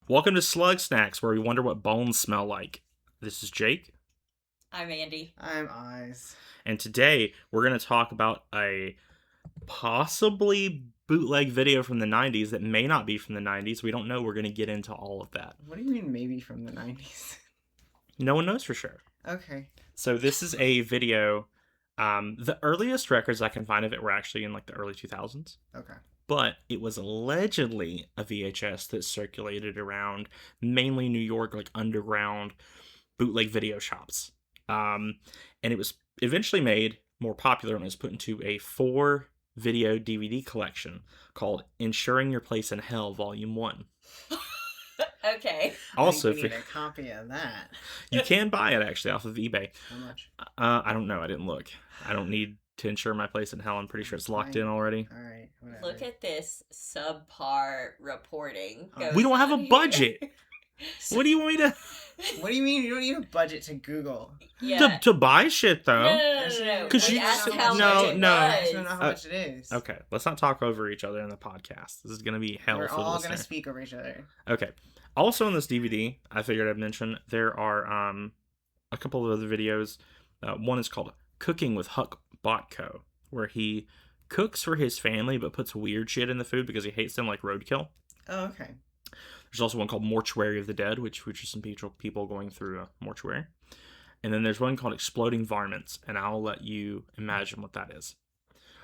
Welcome to Slug Snacks, where we wonder what bones smell like. This is Jake. I'm Andy. I'm Eyes. And today, we're going to talk about a possibly bootleg video from the 90s that may not be from the 90s. We don't know. We're going to get into all of that. What do you mean maybe from the 90s? No one knows for sure. Okay. So this is a video. The earliest records I can find of it were actually in like the early 2000s. Okay. But it was allegedly a VHS that circulated around mainly New York, like underground bootleg video shops. And it was eventually made more popular and was put into a 4-video DVD collection called Ensuring Your Place in Hell, Volume 1. Okay. Also, I think we need a copy of that. you can buy it actually off of eBay. How much? I don't know. I didn't look. I don't need to ensure my place in hell. I'm pretty sure it's locked in already. All right. Whatever. Look at this subpar reporting. We don't have a on here. budget. What do you want me to... What do you mean you don't need a budget to Google? Yeah. To buy shit, though? No. 'Cause We you- asked so- how no, much it no. I just was. don't know how much it is. Okay, let's not talk over each other in the podcast. This is going to be hell We're for the all listener. going to speak over each other. Okay. Also in this DVD, I figured I'd mention, there are a couple of other videos. One is called Cooking with Huck Botko, where he cooks for his family but puts weird shit in the food because he hates them, like roadkill. Oh, okay. There's also one called Mortuary of the Dead, which features some people going through a mortuary. And then there's one called Exploding Varmints, and I'll let you imagine what that is.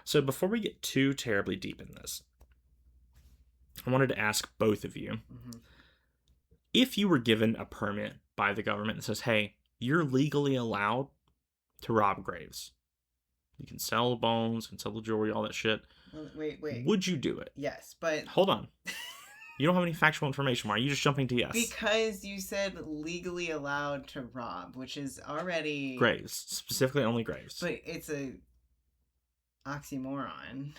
So before we get too terribly deep in this, I wanted to ask both of you, Mm-hmm. if you were given a permit by the government that says, hey, you're legally allowed to rob graves. You can sell the bones, can sell the jewelry, all that shit. Well, wait. Would you do it? Yes, but... Hold on. You don't have any factual information. Why are you just jumping to yes? Because you said legally allowed to rob, which is already... Graves. Specifically only graves. But it's a oxymoron.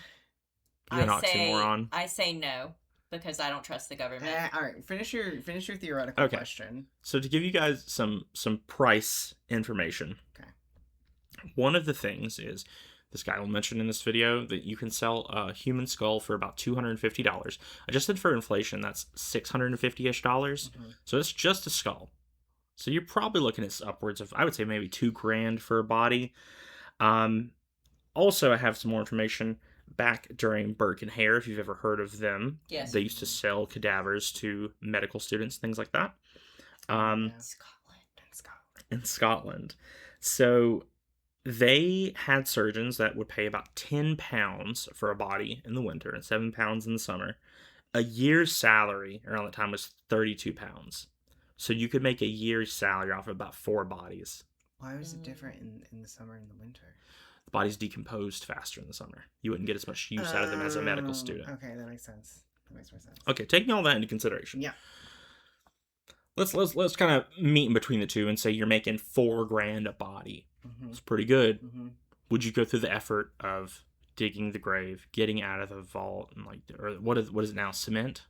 You're an oxymoron. I say no because I don't trust the government. All right, finish your theoretical Okay. question. So to give you guys some price information. Okay. One of the things is, this guy will mention in this video that you can sell a human skull for about $250. Adjusted for inflation, that's $650-ish. Mm-hmm. So it's just a skull. So you're probably looking at upwards of, I would say, maybe $2,000 for a body. Also, I have some more information back during Burke and Hare, if you've ever heard of them. Yes. They used to sell cadavers to medical students, things like that. Yeah. In Scotland. So they had surgeons that would pay about £10 for a body in the winter and £7 in the summer. A year's salary around that time was £32. So you could make a year's salary off of about 4 bodies. Why was it different in the summer and the winter? The bodies decomposed faster in the summer. You wouldn't get as much use out of them as a medical student. Okay, that makes sense. That makes more sense. Okay, taking all that into consideration. Yeah. Let's kind of meet in between the two and say you're making $4,000 a body. Mm-hmm. It's pretty good. Mm-hmm. Would you go through the effort of digging the grave, getting out of the vault, and or what is it now? Cement?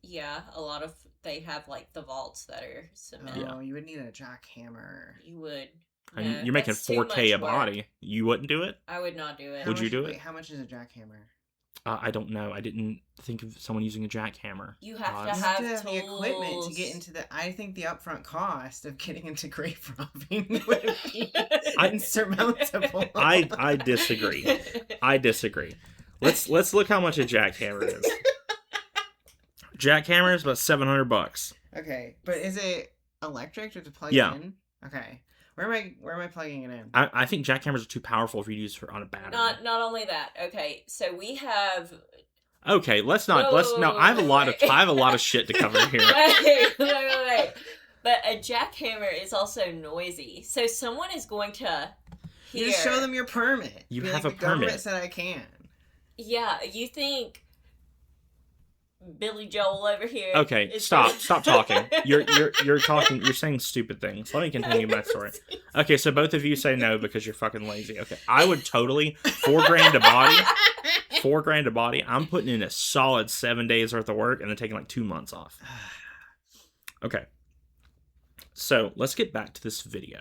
Yeah, a lot of they have like the vaults that are cement. Oh, you would need a jackhammer. You would. I mean, No, you're making that's too $4,000 a much work. body. You wouldn't do it? I would not do it. Would you do it? Wait, how much is a jackhammer? I don't know. I didn't think of someone using a jackhammer. You have Uh, to You have have the equipment to tools. get into the. I think the upfront cost of getting into grave robbing would be insurmountable. I disagree. I disagree. Let's look how much a jackhammer is. Jackhammer is about $700. Okay, but is it electric or to plug Yeah. in? Okay, where am I plugging it in? I think jackhammers are too powerful for you to use on a battery. Not only that. Okay, so we have. Okay, let's not. Whoa, No, I have a lot of shit to cover here. Wait. But a jackhammer is also noisy, so someone is going to hear. You just show them your permit. You Be have like, a the government permit. said I can. Yeah, you think Billy Joel over here? Okay, is stop gonna- talking. You're talking. You're saying stupid things. Let me continue my story. Okay, so both of you say no because you're fucking lazy. Okay, I would totally $4,000 a body. $4,000 a body. I'm putting in a solid 7 days worth of work and then taking like 2 months off. Okay, so let's get back to this video.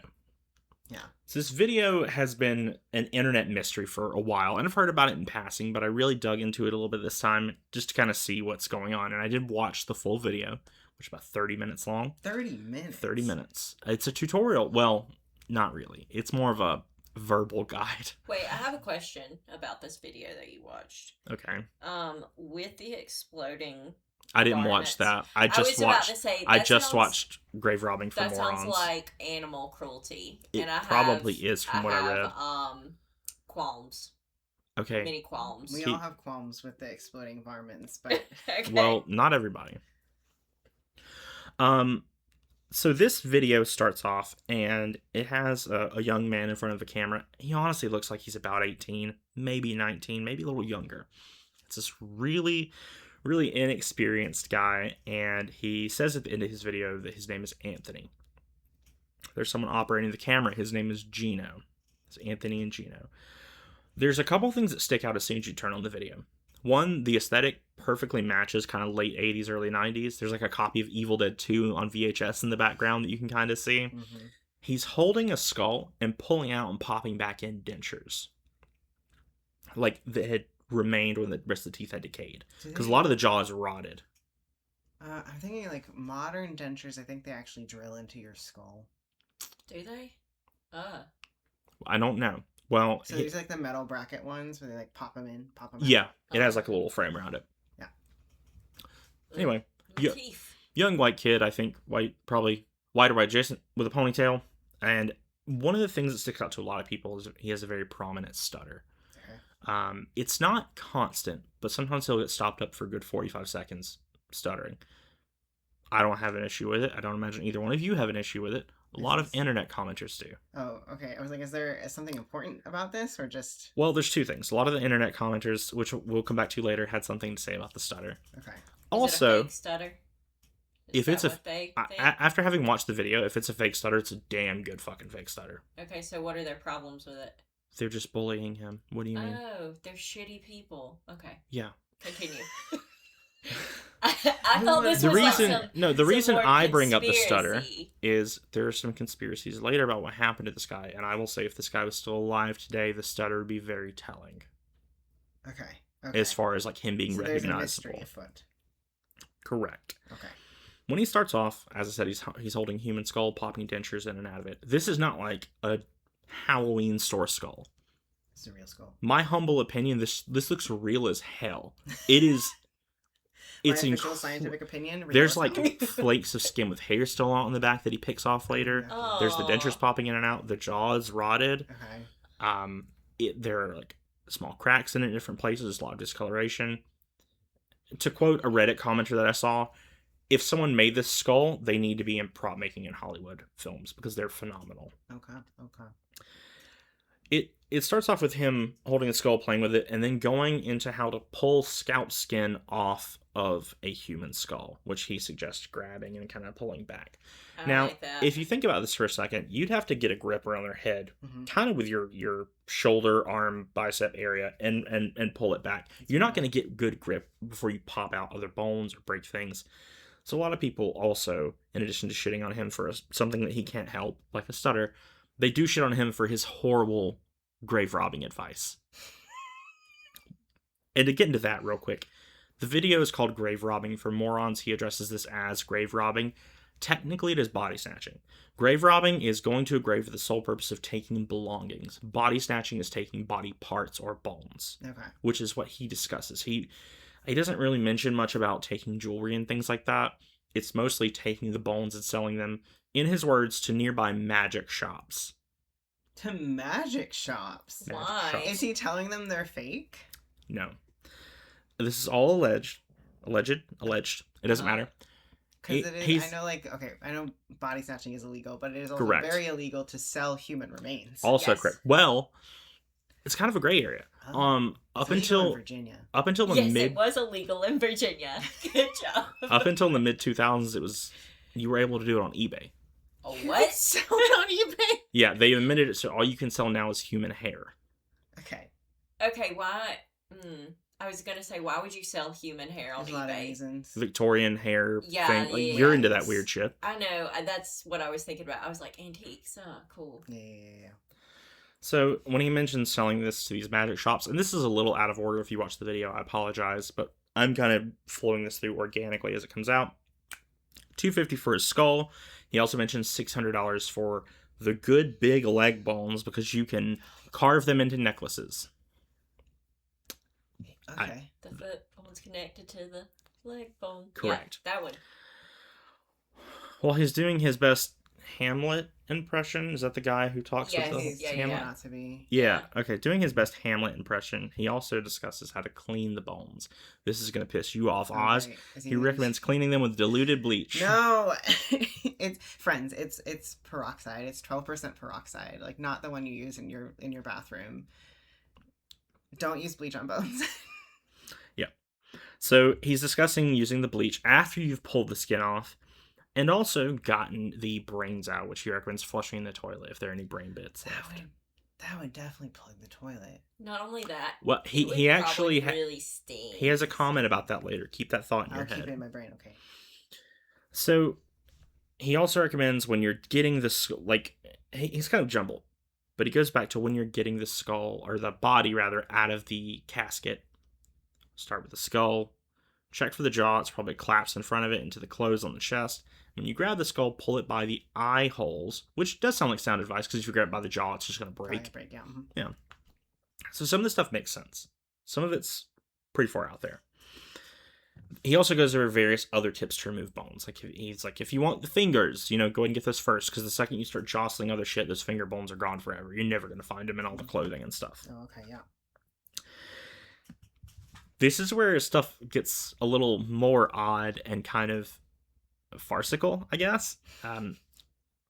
Yeah. So this video has been an internet mystery for a while, and I've heard about it in passing, but I really dug into it a little bit this time just to kind of see what's going on. And I did watch the full video, which is about 30 minutes long. 30 minutes? 30 minutes. It's a tutorial. Well, not really. It's more of a verbal guide. Wait, I have a question about this video that you watched. Okay. With the exploding I didn't watch that. I just watched Grave Robbing for Morons. That sounds like animal cruelty. It and probably is from what I read. Qualms. Okay. Many qualms. We all have qualms with the exploding varmints, but... Okay. Well, not everybody. So this video starts off, and it has a young man in front of a camera. He honestly looks like he's about 18, maybe 19, maybe a little younger. It's this really, really inexperienced guy, and he says at the end of his video that his name is Anthony. There's someone operating the camera. His name is Gino. It's Anthony and Gino. There's a couple things that stick out as soon as you turn on the video. One, the aesthetic perfectly matches kind of late 80s, early 90s. There's like a copy of Evil Dead 2 on VHS in the background that you can kind of see. Mm-hmm. He's holding a skull and pulling out and popping back in dentures. Like that had remained when the rest of the teeth had decayed. Because a lot of the jaw is rotted. I'm thinking like modern dentures, I think they actually drill into your skull. Do they? I don't know. Well, so there's like the metal bracket ones where they like pop them in, pop them out. Yeah, it has like a little frame around it. Yeah. Anyway, Teeth. Young white kid, I think, probably white or white adjacent with a ponytail. And one of the things that sticks out to a lot of people is he has a very prominent stutter. Okay. It's not constant, but sometimes he'll get stopped up for a good 45 seconds stuttering. I don't have an issue with it. I don't imagine either one of you have an issue with it. A lot of internet commenters do. Oh, okay. I was like, is there something important about this or just... Well, there's two things. A lot of the internet commenters, which we'll come back to later, had something to say about the stutter. Okay. Also, is it a fake stutter? If it's after having watched the video, if it's a fake stutter, it's a damn good fucking fake stutter. Okay, so what are their problems with it? They're just bullying him. What do you mean? Oh, they're shitty people. Okay. Yeah. Continue. I thought this the was reason like the reason more I bring up the stutter conspiracy. is there are some conspiracies later about what happened to this guy, and I will say if this guy was still alive today, the stutter would be very telling. Okay. As far as like him being so recognizable. There's a mystery afoot. Correct. Okay. When he starts off, as I said, he's holding human skull, popping dentures in and out of it. This is not like a Halloween store skull. It's a real skull. My humble opinion, this looks real as hell. It is. It's official scientific opinion. There's like flakes of skin with hair still on the back that he picks off later. Oh. There's the dentures popping in and out. The jaw is rotted. Okay. There are like small cracks in it in different places. There's a lot of discoloration. To quote a Reddit commenter that I saw, if someone made this skull, they need to be in prop making in Hollywood films because they're phenomenal. Okay. It starts off with him holding a skull, playing with it, and then going into how to pull scalp skin off of a human skull, which he suggests grabbing and kind of pulling back. Now, like that. if you think about this for a second, you'd have to get a grip around their head, Mm-hmm. kind of with your shoulder, arm, bicep area, and pull it back. You're not going to get good grip before you pop out other bones or break things. So a lot of people also, in addition to shitting on him for something that he can't help, like a stutter, they do shit on him for his horrible grave robbing advice. And to get into that real quick, the video is called Grave Robbing for Morons. He addresses this as grave robbing. Technically, it is body snatching. Grave robbing is going to a grave for the sole purpose of taking belongings. Body snatching is taking body parts or bones, Okay. which is what he discusses. He doesn't really mention much about taking jewelry and things like that. It's mostly taking the bones and selling them, in his words, to nearby magic shops. To magic shops. Magic Why? shops. Is he telling them they're fake? No. This is all alleged. Alleged. It doesn't matter. Because it is. He's- I know, I know body snatching is illegal, but it is also Correct. very illegal to sell human remains. Also Yes. correct. Well, it's kind of a gray area. Oh. Up It's illegal in until Virginia. the Yes, mid it was illegal in Virginia. Good job. up until the mid 2000s, you were able to do it on eBay. Oh, what? Sell it on eBay. Yeah, they admitted it, so all you can sell now is human hair. Okay. Okay, why? I was gonna say, why would you sell human hair on There's a lot of eBay? reasons. Victorian hair Yeah, thing. Like, yeah, you're yeah. into that weird shit. I know. That's what I was thinking about. I was like, antiques. Oh, cool. Yeah. So when he mentions selling this to these magic shops, and this is a little out of order if you watch the video, I apologize, but I'm kind of flowing this through organically as it comes out. $250 for his skull. He also mentions $600 for the good big leg bones because you can carve them into necklaces. Okay. The foot bone's connected to the leg bone. Correct. Yeah, that one. Well, he's doing his best Hamlet impression. Is that the guy who talks Yes, with the He's yeah, trying Hamlet? not to be. Yeah, okay. Doing his best Hamlet impression, he also discusses how to clean the bones. This is going to piss you off, Oz. Right. He recommends cleaning them with diluted bleach. No, it's friends. It's peroxide. It's 12% peroxide. Like not the one you use in your bathroom. Don't use bleach on bones. So he's discussing using the bleach after you've pulled the skin off and also gotten the brains out, which he recommends flushing in the toilet if there are any brain bits left. That would definitely plug the toilet. Not only that. Well, it he would actually probably really stink. he has a comment about that later. Keep that thought in I'll your keep head. it in my brain. Okay. So he also recommends when you're getting the like he's kind of jumbled, but he goes back to when you're getting the skull or the body rather out of the casket. Start with the skull. Check for the jaw. It's probably collapsed in front of it into the clothes on the chest. When you grab the skull, pull it by the eye holes, which does sound like sound advice because if you grab it by the jaw, it's just going to break. Break. Yeah. Yeah. So some of this stuff makes sense. Some of it's pretty far out there. He also goes over various other tips to remove bones. Like he's like, if you want the fingers, go ahead and get those first because the second you start jostling other shit, those finger bones are gone forever. You're never going to find them in all the clothing and stuff. Oh, okay. Yeah. This is where stuff gets a little more odd and kind of farcical, I guess.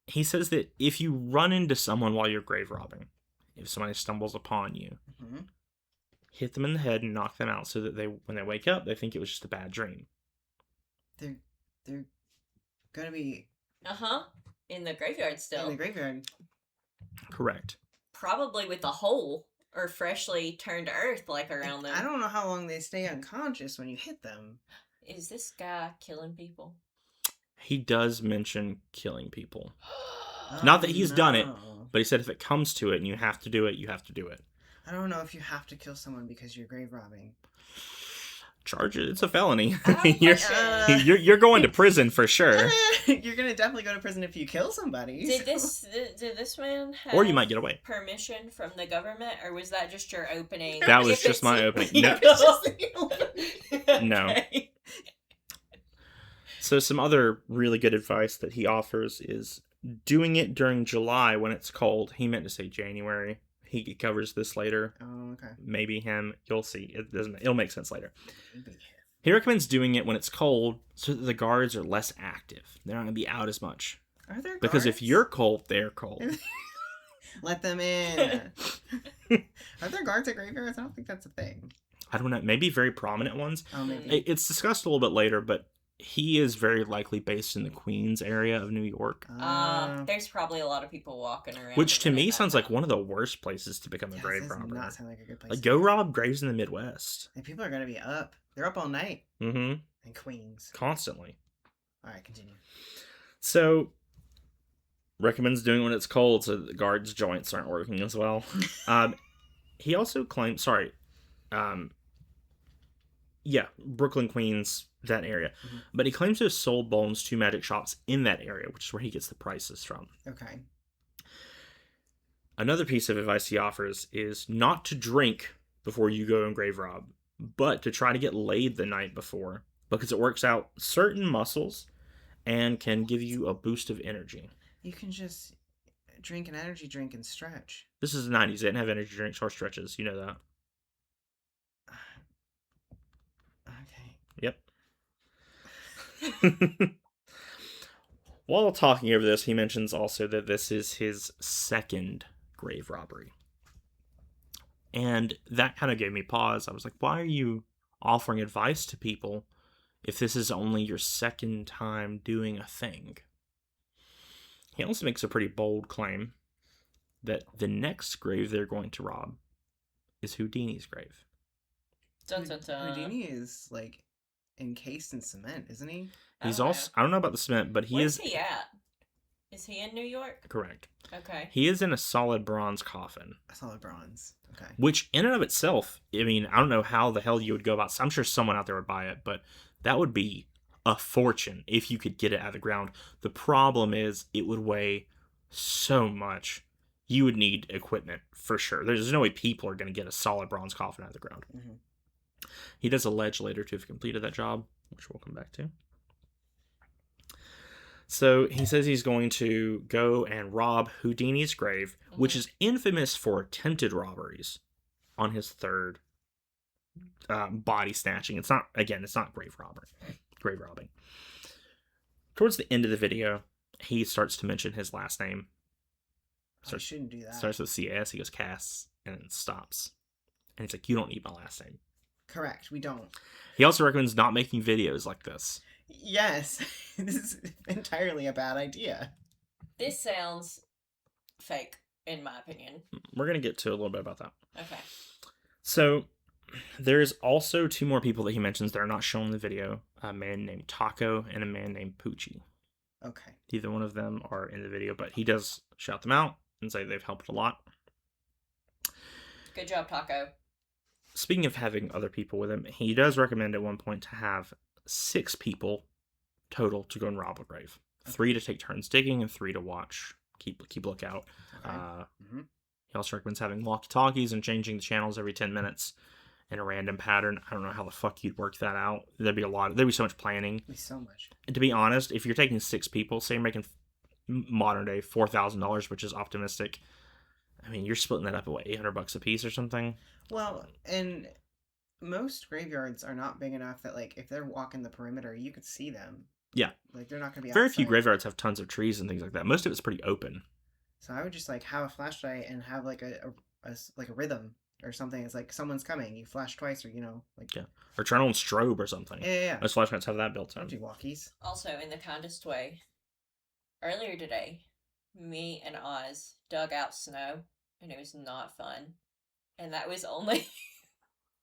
He says that if you run into someone while you're grave robbing, if somebody stumbles upon you, hit them in the head and knock them out so that when they wake up, they think it was just a bad dream. They're gonna be in the graveyard still. in the graveyard. Correct. Probably with a hole or freshly turned to earth like around them. I don't know how long they stay unconscious when you hit them. Is this guy killing people? He does mention killing people. Not that he's done it, No. but he said if it comes to it and you have to do it, you have to do it. I don't know if you have to kill someone because you're grave robbing. Charge it. It's a felony. You're- You're going to prison for sure. You're gonna definitely go to prison if you kill somebody. Did this man have Or you might get away. permission from the government, or was that just your opening? That was just my opening. No. No. Okay. So some other really good advice that he offers is doing it during July when it's cold. He meant to say January. He covers this later. Oh, okay. Maybe him. You'll see. It'll make sense later. He recommends doing it when it's cold so that the guards are less active. They're not going to be out as much. Are there Because if guards? you're cold, they're cold. Let them in. Are there guards at graveyards? I don't think that's a thing. I don't know. Maybe very prominent ones. Oh, maybe. It's discussed a little bit later, but he is very likely based in the Queens area of New York. There's probably a lot of people walking around. Which to in me that sounds like time. one of the worst places to become a Yeah, grave this does robber. not sound like a good place. Like, to go be. rob graves in the Midwest. And people are gonna be up. They're up all night Mm-hmm. in Queens. Constantly. All right, continue. So, recommends doing it when it's cold so that the guards' joints aren't working as well. He also claims, Brooklyn, Queens, that area. Mhm. But he claims to have sold bones to magic shops in that area, which is where he gets the prices from. Okay. Another piece of advice he offers is not to drink before you go and grave rob, but to try to get laid the night before, because it works out certain muscles and can give you a boost of energy. You can just drink an energy drink and stretch. This is the 90s. They didn't have energy drinks or stretches. You know that. Okay. Yep. While talking over this, he mentions also that this is his second grave robbery. And that kind of gave me pause. I was like, why are you offering advice to people if this is only your second time doing a thing? He also makes a pretty bold claim that the next grave they're going to rob is Houdini's grave. Dun, dun, dun. Houdini is like encased in cement, isn't he? He's I don't also, I don't know about the cement, but he Where's is he at? Is he in New York? correct. Okay. He is in a solid bronze coffin, A solid bronze. Okay. which in and of itself, I mean, I don't know how the hell you would go about. I'm sure someone out there would buy it, but that would be a fortune if you could get it out of the ground. The problem is it would weigh so much. You would need equipment for sure. There's no way people are going to get a solid bronze coffin out of the ground. Mm-hmm. He does allege later to have completed that job, which we'll come back to. So he says he's going to go and rob Houdini's grave, which is infamous for attempted robberies on his third body snatching. It's not grave robbing. Towards the end of the video, he starts to mention his last name. I shouldn't do that. Starts with CS, he goes Cass, and then stops. And he's like, you don't need my last name. Correct, we don't. He also recommends not making videos like this. Yes, this is entirely a bad idea. This sounds fake, in my opinion. We're going to get to a little bit about that. Okay. So, there's also two more people that he mentions that are not shown in the video. A man named Taco and a man named Poochie. Okay. Neither one of them are in the video, but he does shout them out and say they've helped a lot. Good job, Taco. Speaking of having other people with him, he does recommend at one point to have 6 people total to go and rob a grave. Okay. 3 to take turns digging and 3 to watch. Keep lookout. Okay. He also recommends having walkie-talkies and changing the channels every 10 minutes in a random pattern. I don't know how the fuck you'd work that out. There'd be so much planning. So much. And to be honest, if you're taking 6 people, say you're making modern day $4,000, which is optimistic, I mean, you're splitting that up at what, $800 a piece or something? Well, and most graveyards are not big enough that, like, if they're walking the perimeter, you could see them. Yeah. Like, they're not going to be Very outside. few graveyards have tons of trees and things like that. Most of it's pretty open. So I would just, like, have a flashlight and have, like, a rhythm or something. It's like, someone's coming. You flash twice or, like... Yeah. Or turn on strobe or something. Yeah. Most flashlights have that built in. Don't do walkies. Also, in the kindest way, earlier today, me and Oz dug out snow, and it was not fun. And that was only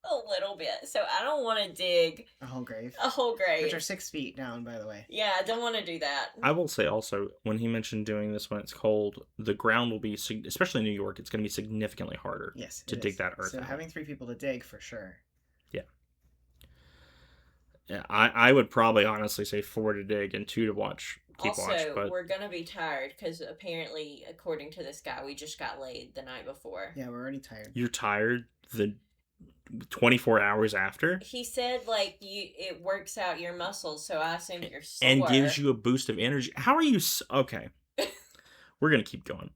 a little bit. So I don't want to dig A whole grave. a whole grave. Which are 6 feet down, by the way. Yeah, I don't want to do that. I will say also, when he mentioned doing this when it's cold, the ground will be, especially in New York, it's going to be significantly harder Yes. to it dig is. that earth So out. having 3 people to dig, for sure. Yeah, I would probably honestly say 4 to dig and 2 to keep watch. Also, But we're going to be tired because apparently, according to this guy, we just got laid the night before. Yeah, we're already tired. you're tired the 24 hours after He said, like, it works out your muscles, so I assume you're sore. and gives you a boost of energy. How are you? Okay, we're gonna keep going.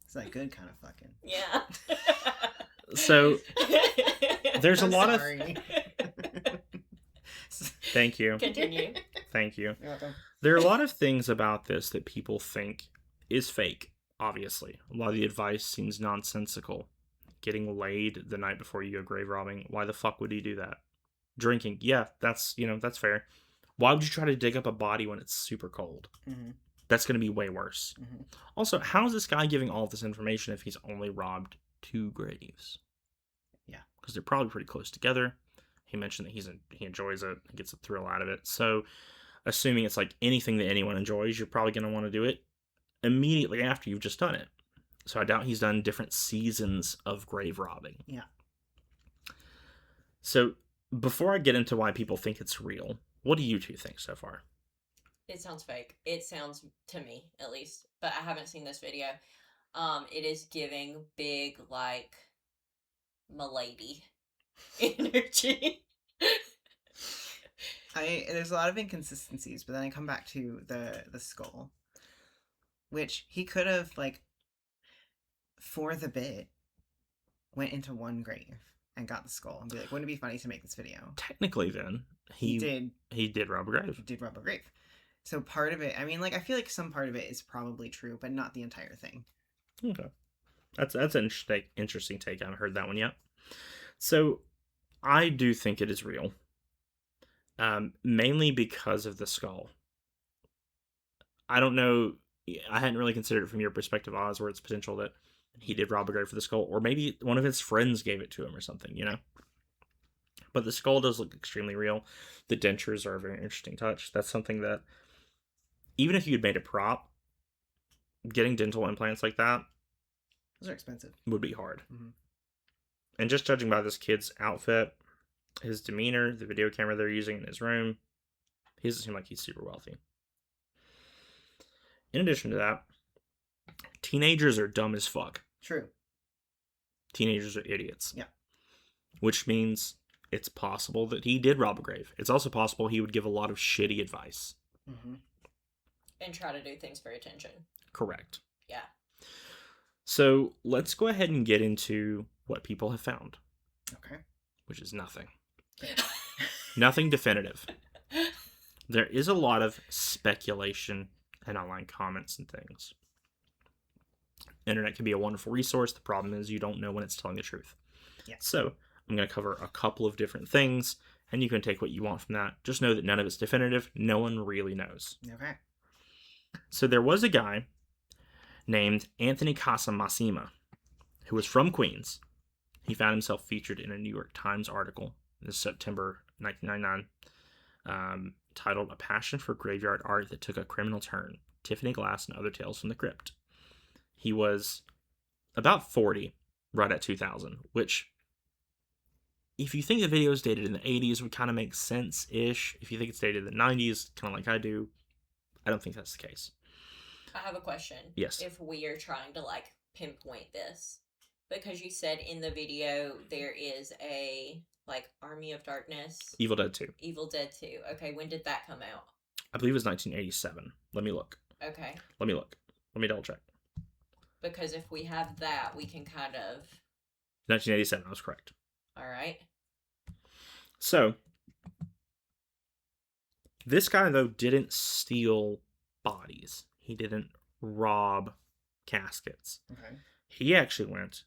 It's that good kind of fucking. Yeah. So there's a I'm lot of. sorry. Thank you. Continue. Thank you. You're welcome. There are a lot of things about this that people think is fake, obviously. A lot of the advice seems nonsensical. Getting laid the night before you go grave robbing, why the fuck would you do that? Drinking, yeah, that's fair. Why would you try to dig up a body when it's super cold? Mm-hmm. That's going to be way worse. Mm-hmm. Also, how is this guy giving all this information if he's only robbed 2 graves? Yeah. Because they're probably pretty close together. He mentioned that he enjoys it, gets a thrill out of it. So, assuming it's like anything that anyone enjoys, you're probably going to want to do it immediately after you've just done it. So I doubt he's done different seasons of grave robbing. Yeah. So before I get into why people think it's real, what do you two think so far? It sounds fake. It sounds, to me, at least. But I haven't seen this video. It is giving big, like, milady energy. There's a lot of inconsistencies, but then I come back to the skull, which he could have, like, for the bit, went into one grave and got the skull and be like, wouldn't it be funny to make this video? Technically, then He did rob a grave. did rob a grave. So part of it, I mean, like, I feel like some part of it is probably true, but not the entire thing. Okay, that's an interesting take. I haven't heard that one yet. So I do think it is real, mainly because of the skull. I don't know. I hadn't really considered it from your perspective, Oz, where it's potential that he did rob a grave for the skull, or maybe one of his friends gave it to him or something, But the skull does look extremely real. The dentures are a very interesting touch. That's something that, even if you had made a prop, getting dental implants like that Those are expensive. would be hard. Mm-hmm. And just judging by this kid's outfit, his demeanor, the video camera they're using in his room, he doesn't seem like he's super wealthy. In addition to that, teenagers are dumb as fuck. True. Teenagers are idiots. Yeah. Which means it's possible that he did rob a grave. It's also possible he would give a lot of shitty advice. Mm-hmm. And try to do things for attention. Correct. Yeah. So let's go ahead and get into what people have found. Okay. Which is nothing. Nothing definitive. There is a lot of speculation and online comments and things. Internet can be a wonderful resource. The problem is you don't know when it's telling the truth. Yeah. So I'm going to cover a couple of different things, and you can take what you want from that. Just know that none of it's definitive. No one really knows. Okay. So there was a guy named Anthony Casamassima who was from Queens. He found himself featured in a New York Times article in September 1999 titled A Passion for Graveyard Art That Took a Criminal Turn, Tiffany Glass and Other Tales from the Crypt. He was about 40 right at 2000, which, if you think the video is dated in the 80s, would kind of make sense-ish. If you think it's dated in the 90s, kind of like I do, I don't think that's the case. I have a question. Yes. If we are trying to, like, pinpoint this. Because you said in the video there is a, like, Army of Darkness. Evil Dead 2. Evil Dead 2. Okay, when did that come out? I believe it was 1987. Let me look. Okay. Let me double check. Because if we have that, we can kind of... 1987, I was correct. Alright. So, this guy, though, didn't steal bodies. He didn't rob caskets. Okay. He actually went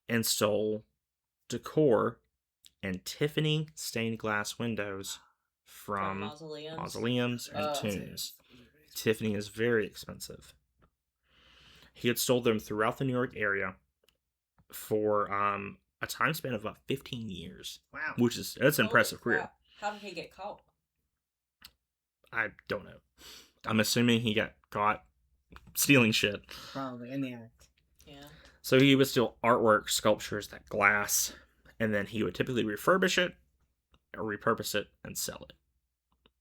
and stole decor and Tiffany stained glass windows from mausoleums and tombs. Tiffany is very expensive. He had stole them throughout the New York area for a time span of about 15 years. Wow. That's an impressive crap. career. How did he get caught? I don't know. I'm assuming he got caught stealing shit. Probably in the act. Yeah. So he would steal artwork, sculptures, that glass, and then he would typically refurbish it or repurpose it and sell it.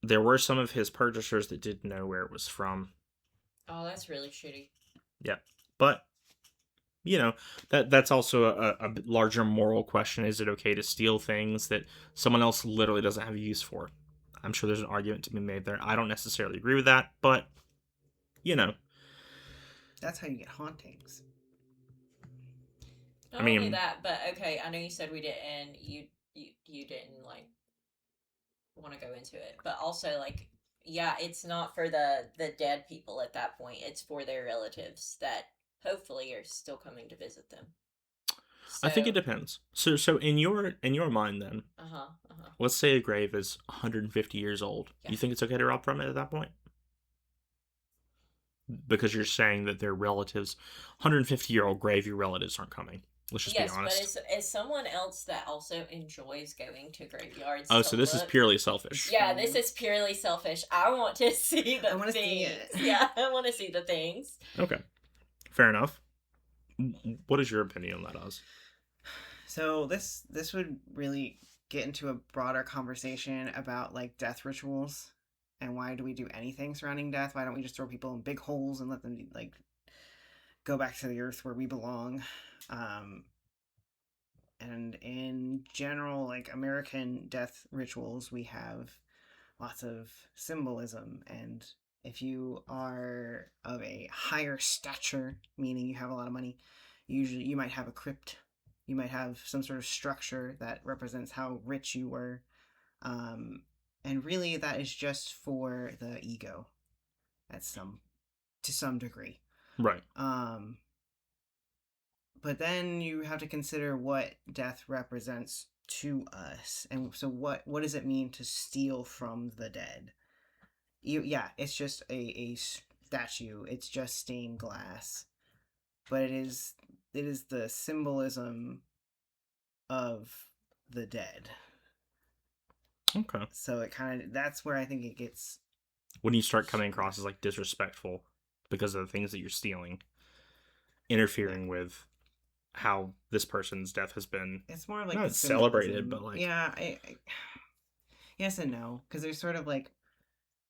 There were some of his purchasers that didn't know where it was from. Oh, that's really shitty. Yeah. But, you know, that's also a larger moral question. Is it okay to steal things that someone else literally doesn't have a use for? I'm sure there's an argument to be made there. I don't necessarily agree with that, but, you know. That's how you get hauntings. Not only that, but okay, I know you said we didn't, you didn't, like, want to go into it, but also, like, yeah, it's not for the dead people at that point. It's for their relatives that hopefully are still coming to visit them. So, I think it depends. So in your mind then, let's say a grave is 150 years old. Yeah. You think it's okay to rob from it at that point? Because you're saying that their relatives, 150-year-old grave, your relatives aren't coming. Let's just be honest. Yes, but as someone else that also enjoys going to graveyards. Oh, so this is purely selfish. Yeah, this is purely selfish. I want to see the things. See it. Yeah, I want to see the things. Okay. Fair enough. What is your opinion on that, Oz? So this would really get into a broader conversation about, like, death rituals and why do we do anything surrounding death? Why don't we just throw people in big holes and let them, like, go back to the earth where we belong? And in general, like, American death rituals, we have lots of symbolism, and if you are of a higher stature, meaning you have a lot of money, usually you might have a crypt. You might have some sort of structure that represents how rich you were. And really that is just for the ego to some degree. Right. But then you have to consider what death represents to us. And so what does it mean to steal from the dead? It's just a statue. It's just stained glass. But it is the symbolism of the dead. Okay. So it kind of, that's where I think it gets. When you start coming across as like disrespectful because of the things that you're stealing, interfering with how this person's death has been It's more like not the celebrated, symbolism. but like Yeah, yes and no, because there's sort of like,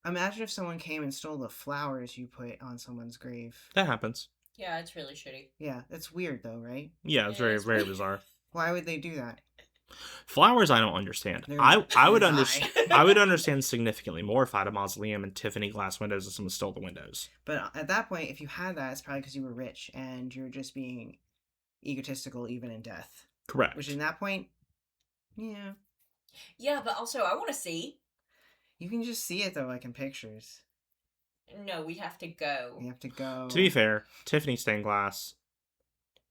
imagine if someone came and stole the flowers you put on someone's grave. that happens. Yeah, it's really shitty. Yeah, it's weird though, right? Yeah, it's Yeah, very it's very weird. bizarre. Why would they do that? Flowers, I don't understand. They're I would die. understand. I would understand significantly more if I had a mausoleum and Tiffany glass windows and someone stole the windows. But at that point, if you had that, it's probably because you were rich and you're just being egotistical even in death. Correct. Which in that point, yeah. Yeah, but also I want to see. You can just see it though, like in pictures. No, we have to go. You have to go. To be fair, Tiffany stained glass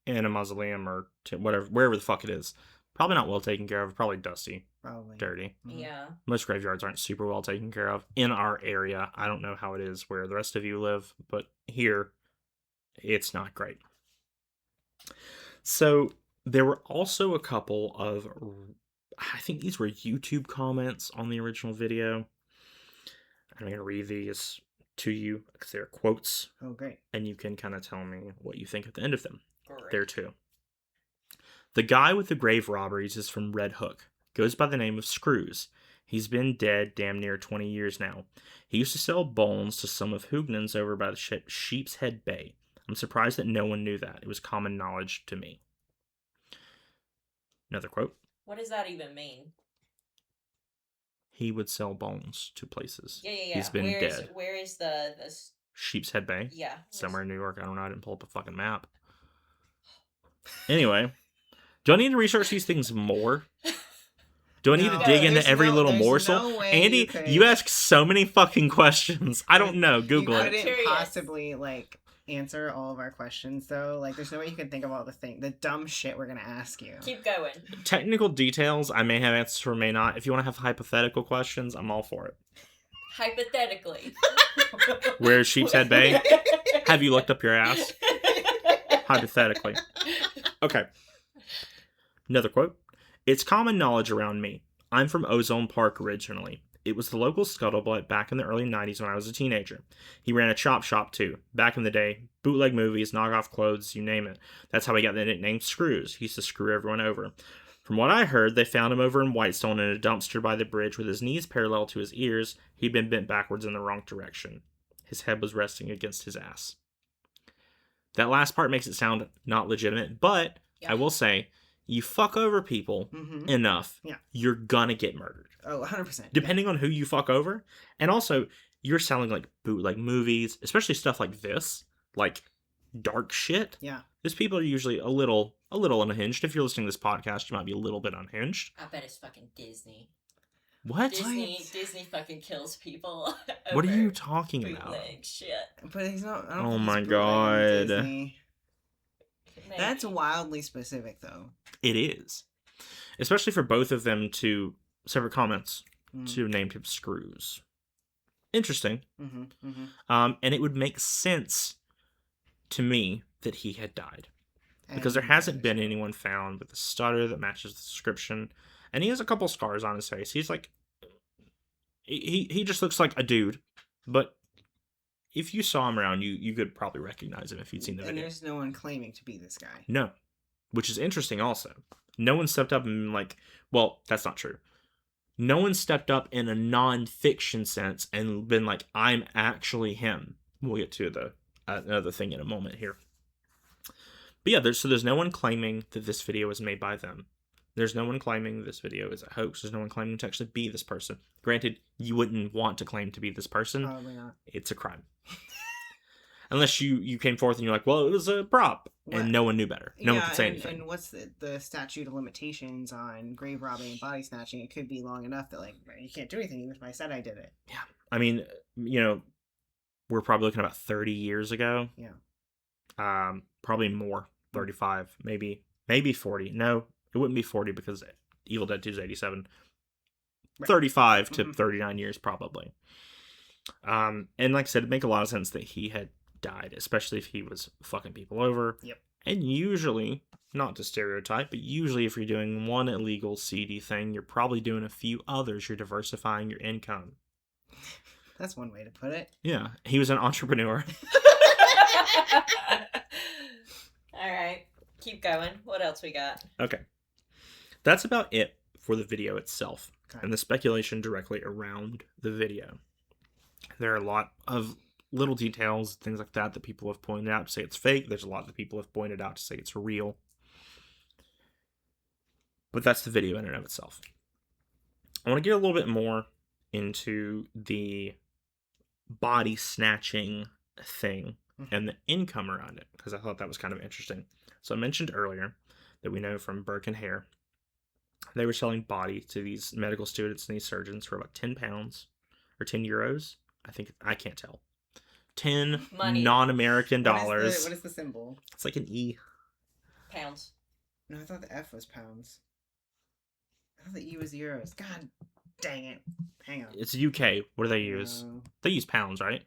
in a mausoleum or whatever, wherever the fuck it is, probably not well taken care of. Probably dusty, Probably. dirty. Mhm. Yeah. Most graveyards aren't super well taken care of in our area. I don't know how it is where the rest of you live, but here, it's not great. So there were also a couple of, I think these were YouTube comments on the original video. I'm going to read these to you because they're quotes, Oh, great. and you can kind of tell me what you think at the end of them. Great. There too. The guy with the grave robberies is from Red Hook. Goes by the name of Screws. He's been dead damn near 20 years now. He used to sell bones to some of Hugnans over by the Sheep's Head Bay. I'm surprised that no one knew that. It was common knowledge to me. Another quote. What does that even mean? He would sell bones to places. Yeah. He's been dead. Where is the Sheep's Head Bay? Yeah. Somewhere in New York. I don't know. I didn't pull up a fucking map. Anyway, do I need to research these things more? Do I need to dig into there's every little there's morsel? no way Andy, could- you ask so many fucking questions. I don't know. Google you it. couldn't Curious. possibly like answer all of our questions though. Like, there's no way you can think of all the dumb shit we're gonna ask you. Keep going. Technical details, I may have answers for, may not. If you want to have hypothetical questions, I'm all for it. Hypothetically. Where's Sheep's Head Bay? Have you looked up your ass? Hypothetically. Okay. Another quote. It's common knowledge around me. I'm from Ozone Park originally. It was the local scuttlebutt back in the early 90s when I was a teenager. He ran a chop shop too. Back in the day, bootleg movies, knockoff clothes, you name it. That's how he got the nickname Screws. He used to screw everyone over. From what I heard, they found him over in Whitestone in a dumpster by the bridge with his knees parallel to his ears. He'd been bent backwards in the wrong direction. His head was resting against his ass. That last part makes it sound not legitimate, but Yeah. I will say, you fuck over people Mm-hmm. enough, Yeah. you're gonna get murdered. Oh, 100%. Depending on who you fuck over. And also, you're selling like bootleg movies, especially stuff like this, like dark shit. Yeah. These people are usually a little unhinged. If you're listening to this podcast, you might be a little bit unhinged. I bet it's fucking Disney. What? Disney fucking kills people. What are you over talking about? bootleg shit. But he's not. I don't Oh think he's my bootlegging God. Disney. Maybe. That's wildly specific, though. It is. Especially for both of them to separate comments Mm. to name him Screws. Interesting. Mm-hmm. Mm-hmm. And it would make sense to me that he had died. Because there hasn't been anyone found with a stutter that matches the description. And he has a couple scars on his face. He's like... He just looks like a dude. But if you saw him around, you could probably recognize him if you'd seen the And video. there's no one claiming to be this guy. No. Which is interesting also. No one stepped up and like... Well, that's not true. No one stepped up in a non-fiction sense and been like, I'm actually him. We'll get to the another thing in a moment here. But yeah, there's no one claiming that this video was made by them. There's no one claiming this video is a hoax. There's no one claiming to actually be this person. Granted, you wouldn't want to claim to be this person. Probably not. It's a crime. Unless you came forth and you're like, well, it was a prop. What? And no one knew better. No one could say and, anything. And what's the statute of limitations on grave robbing and body snatching? It could be long enough that, like, you can't do anything even if I said I did it. I mean, we're probably looking about 30 years ago. Yeah. Probably more. 35, maybe 40. No, it wouldn't be 40 because Evil Dead 2 is 87. Right. 35 to Mhm. 39 years probably. And like I said, it'd make a lot of sense that he had died, especially if he was fucking people over. Yep. And usually not to stereotype, but usually if you're doing one illegal seedy thing, you're probably doing a few others. You're diversifying your income. That's one way to put it. Yeah, he was an entrepreneur. All right, keep going. What else we got? Okay. That's about it for the video itself Okay. and the speculation directly around the video. There are a lot of little details, things like that people have pointed out to say it's fake. There's a lot that people have pointed out to say it's real. But that's the video in and of itself. I want to get a little bit more into the body snatching thing and the income around it, because I thought that was kind of interesting. So I mentioned earlier that we know from Burke and Hare, they were selling bodies to these medical students and these surgeons for about 10 pounds or 10 euros. I can't tell. 10 Money. non-American dollars. What is the symbol? It's like an E. Pounds. No, I thought the F was pounds. I thought the E was euros. God dang it. Hang on. It's UK. What do they use? They use pounds, right?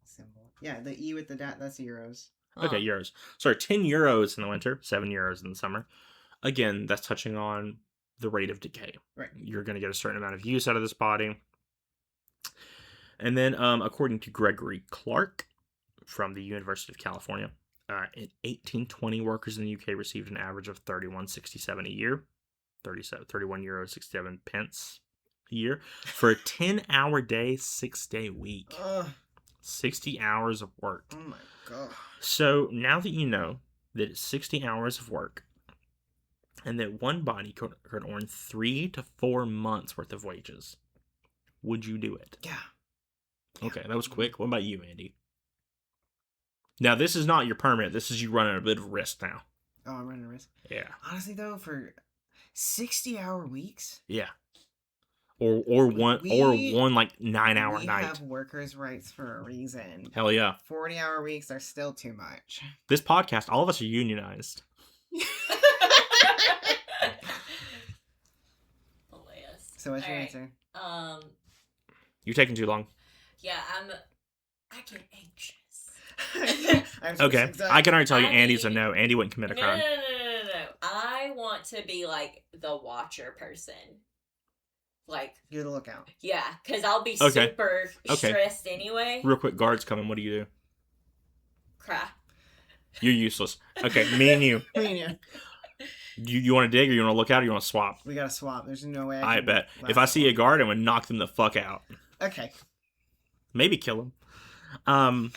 Symbol. Yeah, the E with the dot, that's euros. Okay, euros. Sorry, 10 euros in the winter, 7 euros in the summer. Again, that's touching on the rate of decay. Right. You're going to get a certain amount of use out of this body. And then, according to Gregory Clark from the University of California, in 1820, workers in the UK received an average of 31.67 a year, 31 euros 67 pence a year for a 10-hour day, 6-day week. 60 hours of work. Oh my god. So now that you know that it's 60 hours of work and that one body could earn 3 to 4 months worth of wages, would you do it? Yeah. Okay, that was quick. What about you, Andy? Now, this is not your permit. This is you running a bit of risk now. Oh, I'm running a risk. Yeah. Honestly, though, for 60-hour weeks, Yeah. Or one like 9-hour we night. have workers' rights for a reason. Hell yeah. 40-hour weeks are still too much. This podcast, all of us are unionized. Hilarious. So what's your Alright. answer? You're taking too long. Yeah, I get anxious. I'm so Okay. excited. I can already tell you I Andy's a mean- no. Andy wouldn't commit a No. crime. I want to be like the watcher person. Like, You're the lookout. yeah, because I'll be Okay. super Okay. stressed anyway. Real quick, guards coming. What do you do? Cry. You're useless. Okay, me and you. Me and you. You want to dig or you want to look out or you want to swap? We gotta swap. There's no way I can bet. last If I that see a guard, I'm going to knock them the fuck out. long. Okay. Maybe kill them.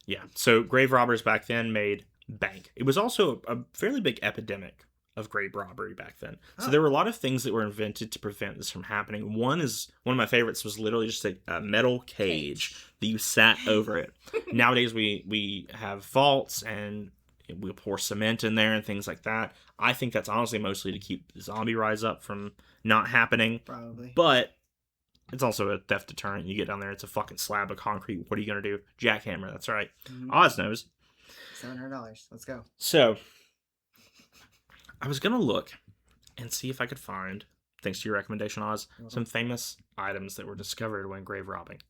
Yeah, so grave robbers back then made bank. It was also a fairly big epidemic of grave robbery back then. So Oh. there were a lot of things that were invented to prevent this from happening. One of my favorites was literally just a metal cage that you sat over it. Nowadays we have vaults and we'll pour cement in there and things like that. I think that's honestly mostly to keep the zombie rise up from not happening. Probably. But it's also a theft deterrent. You get down there, it's a fucking slab of concrete. What are you going to do? Jackhammer, that's right. Mhm. Oz knows. $700. Let's go. So, I was going to look and see if I could find, thanks to your recommendation, Oz, You're welcome. some famous items that were discovered when grave robbing.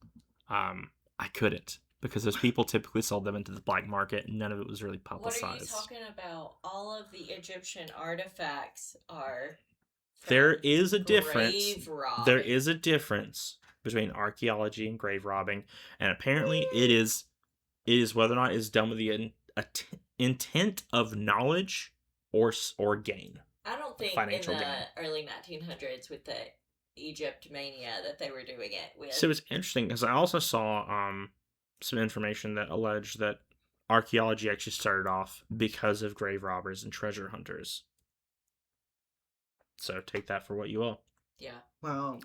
I couldn't, because those people typically sold them into the black market, and none of it was really What publicized. are you talking about? All of the Egyptian artifacts are. There from is a difference. grave robbing. There is a difference between archaeology and grave robbing, and apparently it is whether or not it's done with the intent of knowledge or gain. I don't think financial in the gain. early 1900s with the Egypt mania that they were doing it with. So it's interesting because I also saw some information that alleged that archaeology actually started off because of grave robbers and treasure hunters. So take that for what you will. yeah. Well,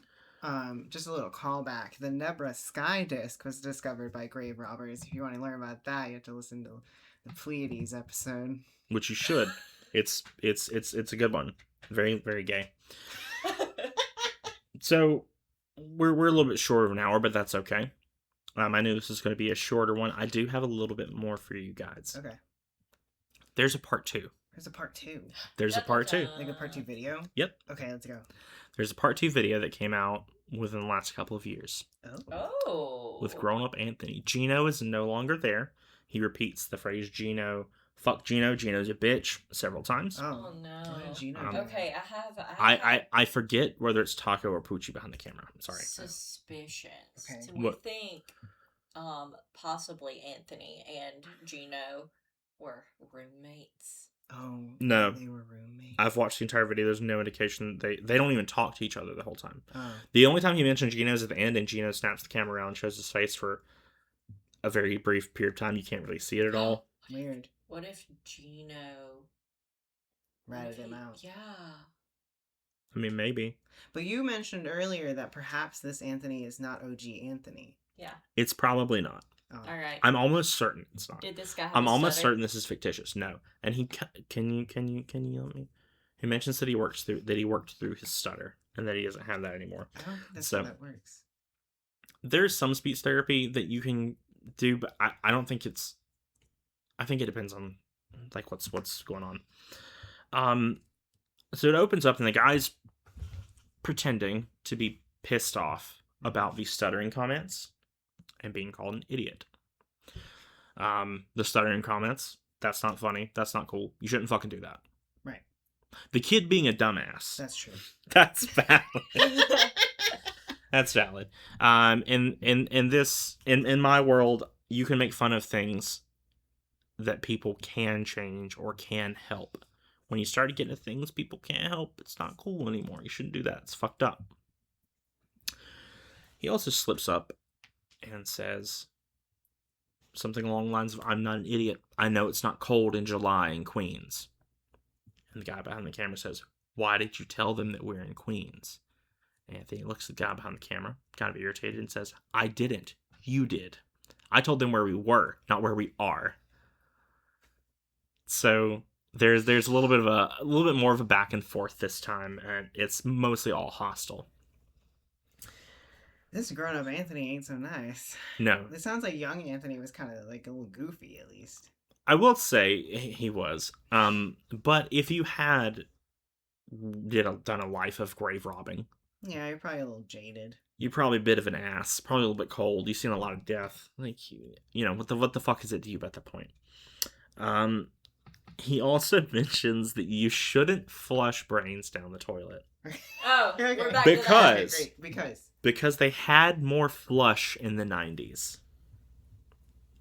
just a little callback. The Nebra sky disk was discovered by grave robbers. If you want to learn about that, you have to listen to the Pleiades episode. Which you should. It's a good one. Very, very gay. So we're a little bit short of an hour, but that's okay. I knew this was going to be a shorter one. I do have a little bit more for you guys. Okay. There's a part 2. There's a part 2. There's a part 2. Like a part 2 video? Yep. Okay, let's go. There's a part 2 video that came out within the last couple of years Oh. with grown-up Anthony. Gino is no longer there. He repeats the phrase Gino fuck Gino. Gino's a bitch several times. Oh no. What did Gino Um, do? Okay, I I forget whether it's Taco or Poochie behind the camera. I'm sorry. suspicions. Okay. We What? think possibly Anthony and Gino were roommates. Oh, No. they were roommates. I've watched the entire video. There's no indication they don't even talk to each other the whole time. Oh, The only time he mentions Gino is at the end, and Gino snaps the camera around and shows his face for a very brief period of time. You can't really see it at all. weird. What if Gino Ratted him out. Yeah. I mean, maybe. But you mentioned earlier that perhaps this Anthony is not OG Anthony. Yeah. It's probably not. Oh. All right. I'm almost certain it's not. Did this guy have I'm a almost stutter? certain this is fictitious. No, and he can you let me? He mentions that he worked through his stutter and that he doesn't have that anymore. I don't think that's So- how that works. There's some speech therapy that you can do, but I don't think it's. I think it depends on like what's going on. So it opens up and the guy's pretending to be pissed off about the stuttering comments and being called an idiot. The stuttering comments, that's not funny. That's not cool. You shouldn't fucking do that. Right. The kid being a dumbass. That's true. That's valid. That's valid. In my world, you can make fun of things that people can change or can help. When you start getting to things people can't help, it's not cool anymore. You shouldn't do that. It's fucked up. He also slips up and says something along the lines of, I'm not an idiot. I know it's not cold in July in Queens. And the guy behind the camera says, why did you tell them that we're in Queens? Anthony looks at the guy behind the camera, kind of irritated, and says, I didn't. You did. I told them where we were, not where we are. So there's a little bit more of a back and forth this time, and it's mostly all hostile. This grown-up Anthony ain't so nice. No, It sounds like young Anthony was kind of like a little goofy, at least. I will say he was. But if you had done a life of grave robbing, Yeah, you're probably a little jaded. you're probably a bit of an ass, probably a little bit cold. You've seen a lot of death. Like, you know, what the fuck is it to you at that point? He also mentions that you shouldn't flush brains down the toilet Oh, Okay. we're back Because- Okay, great, because they had more flush in the 90s.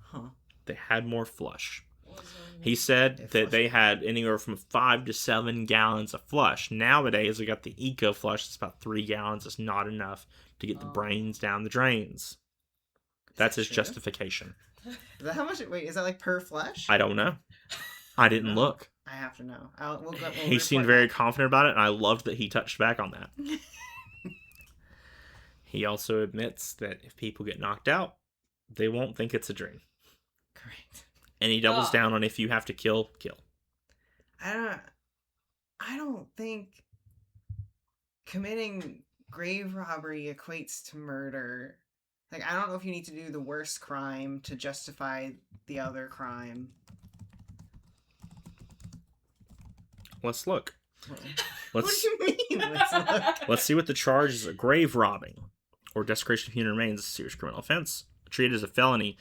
Huh. They had more flush. to that. He said They that flushed they it. had anywhere from 5 to 7 gallons of flush. Nowadays, we got the Eco Flush. It's about 3 gallons. It's not enough to get the Oh. brains down the drains. That's his True? justification. Is that how much? Wait, is that like per flush? I don't know. I didn't No. look. I have to know. We'll He seemed very confident about it, and I loved that he touched back on that. He also admits that if people get knocked out, they won't think it's a dream. Great. And he doubles Oh. down on if you have to kill, kill. I don't think committing grave robbery equates to murder. Like, I don't know if you need to do the worst crime to justify the other crime. Let's look. What Let's do you mean? Let's look. let's see what the charge is. Grave robbing or desecration of human remains is a serious criminal offense. Treated as a felony.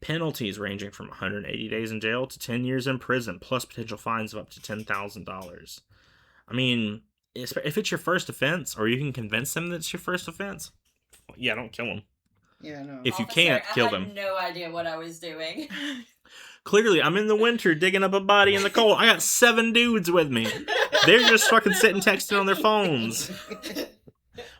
Penalties ranging from 180 days in jail to 10 years in prison, plus potential fines of up to $10,000. I mean, if it's your first offense, or you can convince them that it's your first offense, yeah, don't kill them. Yeah, no. If you can't, kill I them. had no idea what I was doing. Clearly, I'm in the winter digging up a body in the cold. I got 7 dudes with me. They're just fucking sitting texting on their phones.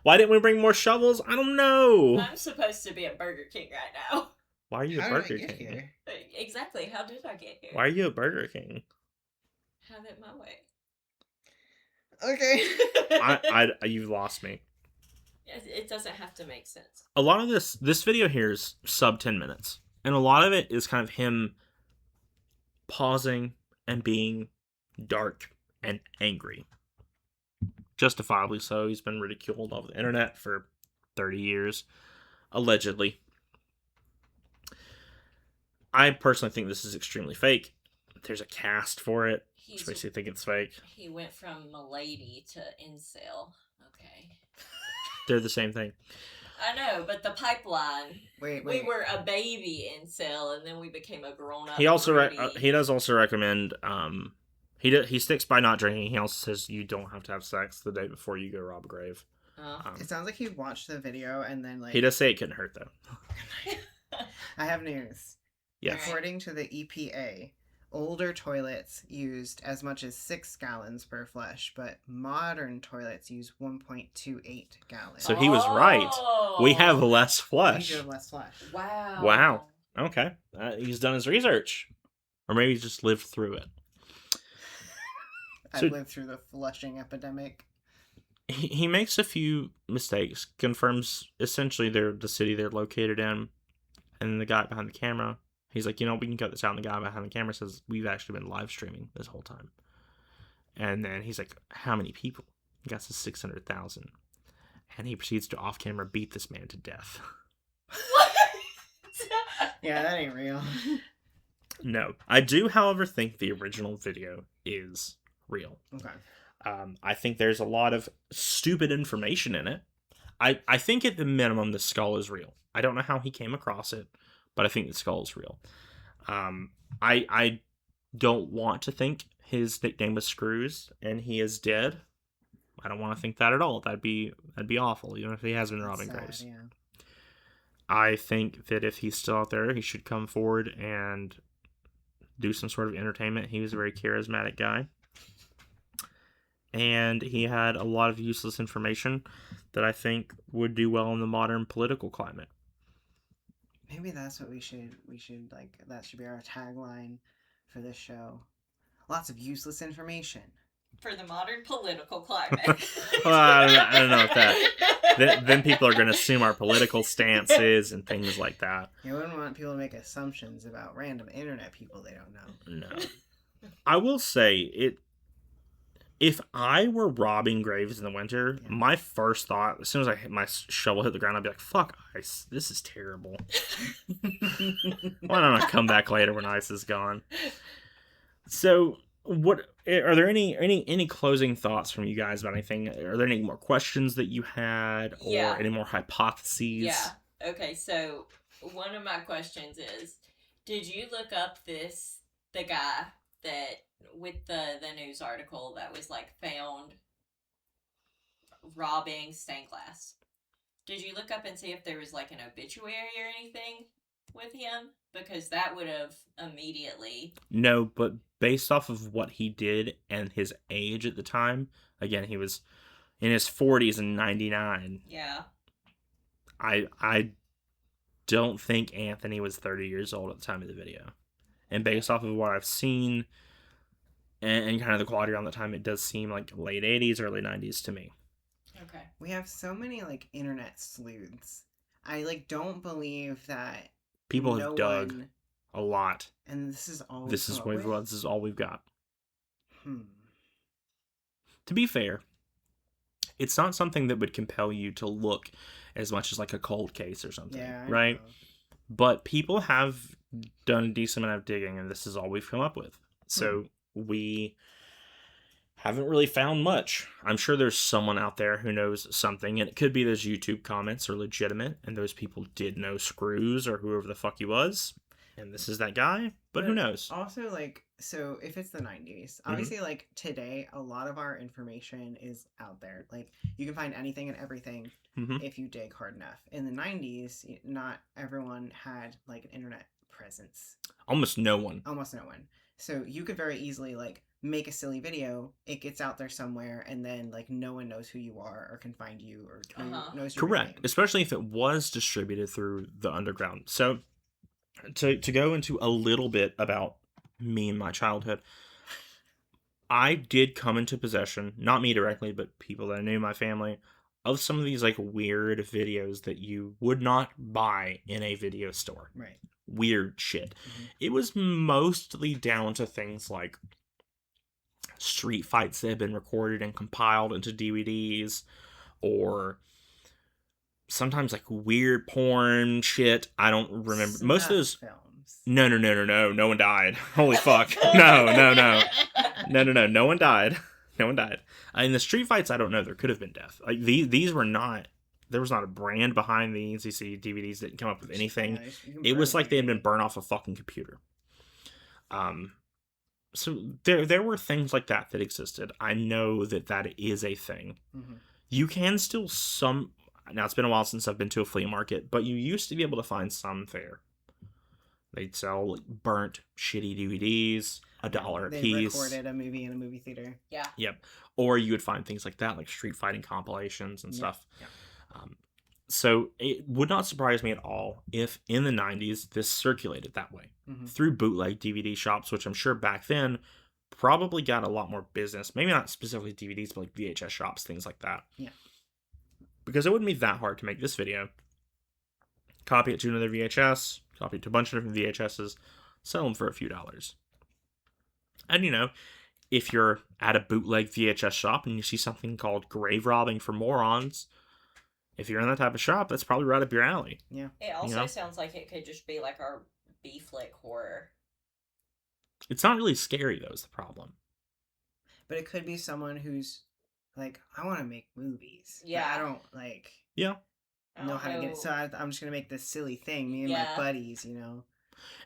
Why didn't we bring more shovels? I don't know. I'm supposed to be at Burger King right now. Why are you How a did I Burger get King? here? Exactly. How did I get here? Why are you a Burger King? Have it my way. Okay. You've lost me. It doesn't have to make sense. A lot of this video here is sub 10 minutes, and a lot of it is kind of him pausing and being dark and angry. Justifiably so. He's been ridiculed over the internet for 30 years, allegedly. I personally think this is extremely fake. There's a cast for it, which makes you think it's fake. He went from milady to incel. Okay. They're the same thing. I know, but the pipeline. Wait. We were a baby incel, and then we became a grown up. He also broody. he does also recommend he sticks by not drinking. He also says you don't have to have sex the day before you go rob a grave. It sounds like he watched the video and then like He does say it couldn't hurt though. I have news. Yes. According to the EPA, older toilets used as much as 6 gallons per flush, but modern toilets use 1.28 gallons. So he was right. We have less flush. We do have less flush. Wow. Okay. He's done his research. Or maybe he's just lived through it. I've lived through the flushing epidemic. He makes a few mistakes, confirms essentially the city they're located in, and the guy behind the camera, he's like, we can cut this out, and the guy behind the camera says, we've actually been live streaming this whole time. And then he's like, how many people? He got to 600,000. And he proceeds to off-camera beat this man to death. What? Yeah, that ain't real. No. I do, however, think the original video is real. Okay. I think there's a lot of stupid information in it. I think at the minimum the skull is real. I don't know how he came across it, but I think the skull is real. I don't want to think his nickname was Screws and he is dead. I don't want to think that at all. That'd be awful, even if he has been robbing graves. Yeah. I think that if he's still out there, he should come forward and do some sort of entertainment. He was a very charismatic guy. And he had a lot of useless information that I think would do well in the modern political climate. Maybe that's what we should like, that should be our tagline for this show. Lots of useless information. For the modern political climate. Well, I don't know if that... Then people are going to assume our political stances and things like that. You wouldn't want people to make assumptions about random internet people they don't know. No. I will say, if I were robbing graves in the winter, my first thought, as soon as my shovel hit the ground, I'd be like, fuck ice. This is terrible. Why don't I come back later when ice is gone? So, what are there any closing thoughts from you guys about anything? Are there any more questions that you had, or any more hypotheses? Yeah. Okay. So one of my questions is, did you look up the guy that with the news article that was like found robbing stained glass? Did you look up and see if there was like an obituary or anything with him? Because that would have immediately... No, but based off of what he did and his age at the time, again, he was in his 40s in 99. Yeah. I don't think Anthony was 30 years old at the time of the video. And based off of what I've seen and kind of the quality around the time, it does seem like late 80s, early 90s to me. Okay. We have so many like internet sleuths. I like don't believe that people have dug a lot. And this is all this is all we've got. To be fair, it's not something that would compel you to look as much as like a cold case or something, right? But people have done a decent amount of digging, and this is all we've come up with. So we haven't really found much. I'm sure there's someone out there who knows something, and it could be those YouTube comments are legitimate, and those people did know Screws or whoever the fuck he was, and this is that guy, but who knows? Also, like, so if it's the 90s, obviously, like, today, a lot of our information is out there. Like, you can find anything and everything if you dig hard enough. In the 90s, not everyone had, like, an internet presence. Almost no one. So you could very easily, like, make a silly video, it gets out there somewhere, and then, like, no one knows who you are or can find you or knows your Correct. name. Especially if it was distributed through the underground. So, to go into a little bit about me and my childhood, I did come into possession, not me directly, but people that I knew in my family, of some of these, like, weird videos that you would not buy in a video store. Right. Weird shit. It was mostly down to things like street fights that had been recorded and compiled into DVDs, or sometimes like weird porn shit. I don't remember. Most of those films. No one died. Holy fuck. No one died. In the street fights, I don't know, there could have been death. Like these were not there was not a brand behind these. You see, DVDs didn't come up with anything. Yeah, you can It burn was like they had been DVD. burned off a fucking computer. So there were things like that existed. I know that is a thing. Mhm. You can still now it's been a while since I've been to a flea market, but you used to be able to find some there. They'd sell like, burnt, shitty DVDs, $1 a They piece. recorded a movie in a movie theater. Yeah. Yep. Or you would find things like that, like street fighting compilations and Yeah, stuff. yeah. So it would not surprise me at all if in the 90s this circulated that way Mhm. through bootleg DVD shops, which I'm sure back then probably got a lot more business. Maybe not specifically DVDs, but like VHS shops, things like that. Yeah. Because it wouldn't be that hard to make this video. Copy it to another VHS, copy it to a bunch of different VHSs, sell them for a few dollars. And if you're at a bootleg VHS shop and you see something called Grave Robbing for Morons, if you're in that type of shop, that's probably right up your alley. Yeah. It also sounds like it could just be like our B-flick horror. It's not really scary, though, is the problem. But it could be someone who's like, I want to make movies. Yeah. But I don't like Yeah. know how to get it. So I'm just going to make this silly thing. Me and my buddies,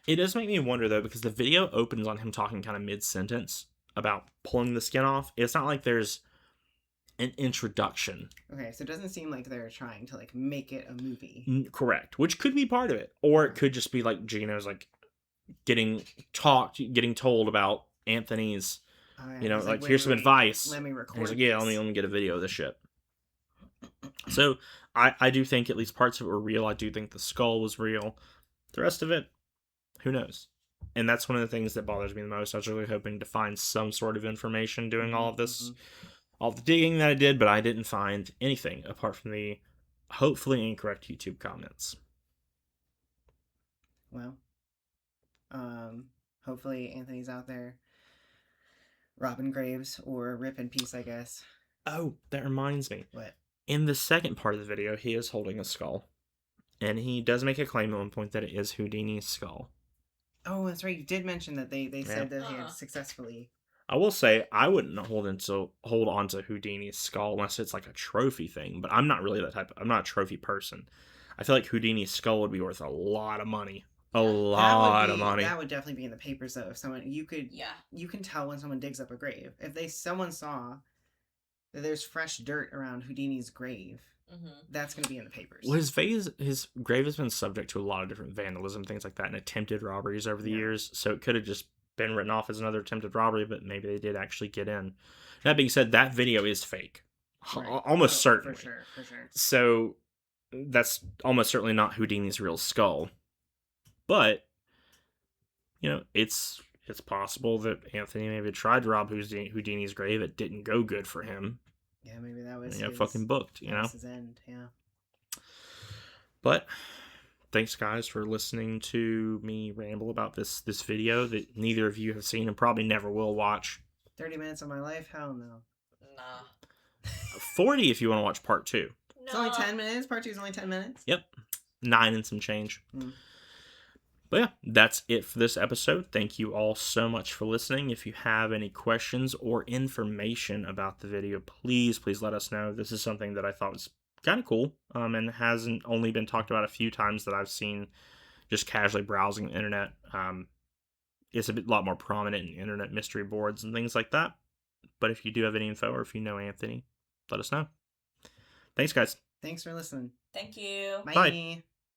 It does make me wonder, though, because the video opens on him talking kind of mid-sentence about pulling the skin off. It's not like there's an introduction. Okay, so it doesn't seem like they're trying to like make it a movie. Correct, which could be part of it, or it could just be like Gino's like getting told about Anthony's, like here's some advice. Let me record. And he's like, yeah, let me get a video of this shit. So I do think at least parts of it were real. I do think the skull was real. The rest of it, who knows? And that's one of the things that bothers me the most. I was really hoping to find some sort of information doing all of this. All the digging that I did, but I didn't find anything apart from the hopefully incorrect YouTube comments. Well, hopefully Anthony's out there robbing graves or rip in peace, I guess. Oh, that reminds me. What? In the second part of the video, he is holding a skull. And he does make a claim at one point that it is Houdini's skull. Oh, that's right. You did mention that they said that he had successfully. I will say I wouldn't hold on to Houdini's skull unless it's like a trophy thing, but I'm not really that type. I'm not a trophy person. I feel like Houdini's skull would be worth a lot of money. A lot of money. That would definitely be in the papers though. If someone you can tell when someone digs up a grave. If someone saw that there's fresh dirt around Houdini's grave, that's going to be in the papers. Well, his grave has been subject to a lot of different vandalism, things like that, and attempted robberies over the years. So it could have just been written off as another attempted robbery, but maybe they did actually get in. That being said, that video is fake. Right. Almost certainly. For sure. So that's almost certainly not Houdini's real skull. But, it's possible that Anthony maybe tried to rob Houdini's grave. It didn't go good for him. Yeah, maybe that was fucking booked, That's his end, yeah. But thanks, guys, for listening to me ramble about this video that neither of you have seen and probably never will watch. 30 minutes of my life? Hell no. Nah. 40 if you want to watch part 2. No. It's only 10 minutes? Part 2 is only 10 minutes? Yep. 9 and some change. But yeah, that's it for this episode. Thank you all so much for listening. If you have any questions or information about the video, please let us know. This is something that I thought was kind of cool and hasn't only been talked about a few times that I've seen just casually browsing the internet. It's a lot more prominent in internet mystery boards and things like that. But if you do have any info or if you know Anthony, let us know. Thanks, guys. Thanks for listening. Thank you. Bye. Bye.